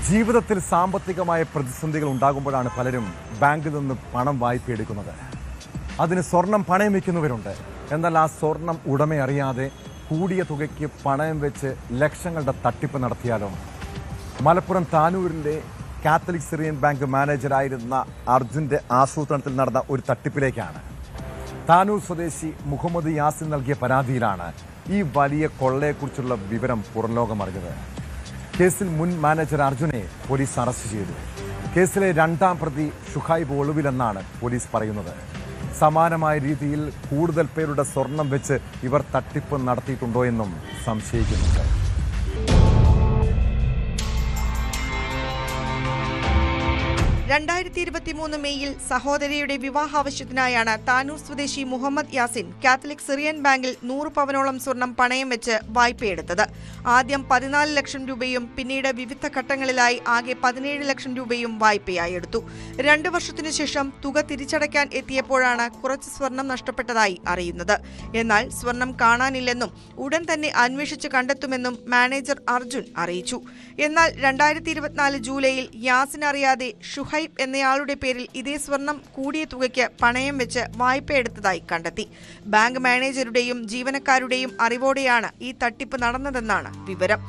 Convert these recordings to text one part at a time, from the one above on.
ജീവിതത്തിൽ സാമ്പത്തികമായ പ്രതിസന്ധികൾ ഉണ്ടാകുമ്പോഴാണ് പലരും ബാങ്കിൽ നിന്ന് പണം വായ്പയെടുക്കുന്നത്. അതിന് സ്വർണം പണയം വയ്ക്കുന്നവരുണ്ട്. എന്നാൽ ആ സ്വർണം ഉടമ അറിയാതെ കൂടിയ തുകയ്ക്ക് പണയം വെച്ച് ലക്ഷങ്ങളുടെ തട്ടിപ്പ് നടത്തിയാലോ? മലപ്പുറം താനൂരിലെ കാത്തലിക് സിറിയൻ ബാങ്ക് മാനേജറായിരുന്ന അർജുന്റെ ആസൂത്രണത്തിൽ നടന്ന ഒരു തട്ടിപ്പിലേക്കാണ് താനൂർ സ്വദേശി മുഹമ്മദ് യാസിൻ നൽകിയ പരാതിയിലാണ് ഈ വലിയ കൊള്ളയെക്കുറിച്ചുള്ള വിവരം പുറംലോകമറിഞ്ഞത്. കേസിൽ മുൻ മാനേജർ അർജുനെ പോലീസ് അറസ്റ്റ് ചെയ്തു. കേസിലെ രണ്ടാം പ്രതി ഷുഹൈബ് ഒളിവിലെന്നാണ് പോലീസ് പറയുന്നത്. സമാനമായ രീതിയിൽ കൂടുതൽ പേരുടെ സ്വർണം വെച്ച് ഇവർ തട്ടിപ്പ് നടത്തിയിട്ടുണ്ടോ എന്നും സംശയിക്കുന്നുണ്ട്. മെയ്യിൽ സഹോദരിയുടെ വിവാഹാവശ്യത്തിനായാണ് താനൂർ സ്വദേശി മുഹമ്മദ് യാസിൻ കാത്തലിക് സിറിയൻ ബാങ്കിൽ 100 പവനോളം സ്വർണം പണയം വെച്ച് വായ്പയെടുത്തത്. ആദ്യം 14 ലക്ഷം രൂപയും പിന്നീട് വിവിധ ഘട്ടങ്ങളിലായി ആകെ 17 ലക്ഷം രൂപയും വായ്പയായി എടുത്തു. 2 വർഷത്തിനു ശേഷം തുക തിരിച്ചടയ്ക്കാൻ എത്തിയപ്പോഴാണ് കുറച്ച് സ്വർണം നഷ്ടപ്പെട്ടതായി അറിയുന്നത്. എന്നാൽ സ്വർണം കാണാനില്ലെന്നും ഉടൻ തന്നെ അന്വേഷിച്ച് കണ്ടെത്തുമെന്നും മാനേജർ അർജുൻ അറിയിച്ചു. എന്നാൽ 2024 ജൂലൈയിൽ യാസിൻ അറിയാതെ ഷുഹൈബ് എന്നയാളുടെ പേരിൽ ഇതേ സ്വർണം കൂടിയ തുകയ്ക്ക് പണയം വെച്ച് വായ്പയെടുത്തതായി കണ്ടെത്തി. ബാങ്ക് മാനേജറുടെയും ജീവനക്കാരുടെയും അറിവോടെയാണ് ഈ തട്ടിപ്പ് നടന്നതെന്നാണ് വിവരം.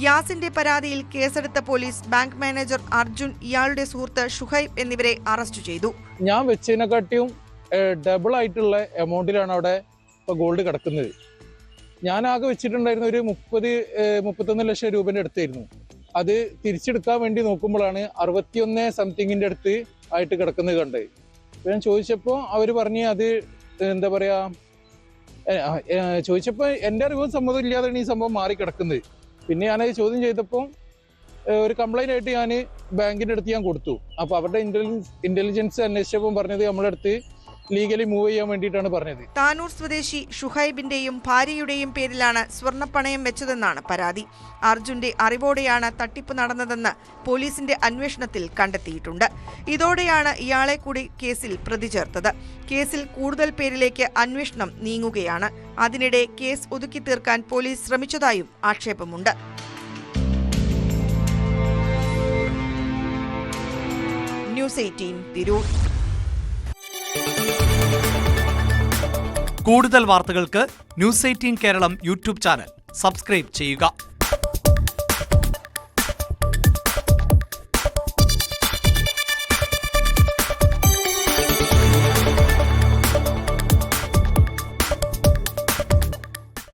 യാസിന്റെ പരാതിയിൽ കേസെടുത്ത പോലീസ് ബാങ്ക് മാനേജർ അർജുൻ, ഇയാളുടെ സുഹൃത്ത് ഷുഹൈബ് എന്നിവരെ അറസ്റ്റ് ചെയ്തു. ഞാൻ വെച്ചതിനെക്കാട്ടിയും ഡബിൾ ആയിട്ടുള്ള എമൗണ്ടിലാണ് അവിടെ ഗോൾഡ് കിടക്കുന്നത്. ഞാൻ ആകെ വെച്ചിട്ടുണ്ടായിരുന്ന ഒരു 31 ലക്ഷം രൂപയുടെ അടുത്തായിരുന്നു. അത് തിരിച്ചെടുക്കാൻ വേണ്ടി നോക്കുമ്പോഴാണ് 61 സംതിങ്ങിന്റെ അടുത്ത് ആയിട്ട് കിടക്കുന്നത് കണ്ടത്. ഞാൻ ചോദിച്ചപ്പോൾ അവർ പറഞ്ഞ് അത് എന്താ പറയാ, ചോദിച്ചപ്പോൾ എൻ്റെ അറിവും സമ്മതം ഇല്ലാതെയാണ് ഈ സംഭവം മാറി കിടക്കുന്നത്. പിന്നെ ഞാനത് ചോദ്യം ചെയ്തപ്പോൾ ഒരു കംപ്ലൈന്റ് ആയിട്ട് ഞാൻ ബാങ്കിന്റെ അടുത്ത് ഞാൻ കൊടുത്തു. അപ്പോൾ അവരുടെ ഇന്റലിജൻസ് അന്വേഷിച്ചപ്പോൾ പറഞ്ഞത് നമ്മുടെ അടുത്ത് ലീഗലി മൂവ് ചെയ്യാൻ വേണ്ടിയിട്ടാണ് പറഞ്ഞത്. താനൂർ സ്വദേശി ഷുഹൈബിന്റെയും ഭാര്യയുടെയും പേരിലാണ് സ്വർണ്ണപ്പണയം വെച്ചതെന്നാണ് പരാതി. അർജുന്റെ അറിവോടെയാണ് തട്ടിപ്പ് നടന്നതെന്ന് പോലീസിന്റെ അന്വേഷണത്തിൽ കണ്ടെത്തിയിട്ടുണ്ട്. ഇതോടെയാണ് ഇയാളെ കൂടി കേസിൽ പ്രതി ചേർത്തത്. കേസിൽ കൂടുതൽ പേരിലേക്ക് അന്വേഷണം നീങ്ങുകയാണ്. അതിനിടെ കേസ് ഒതുക്കി തീർക്കാൻ പോലീസ് ശ്രമിച്ചതായും ആക്ഷേപമുണ്ട്. ന്യൂസ് 18 തിരൂർ. കൂടുതൽ വാർത്തകൾക്ക് news 18 Keralam YouTube channel subscribe ചെയ്യുക.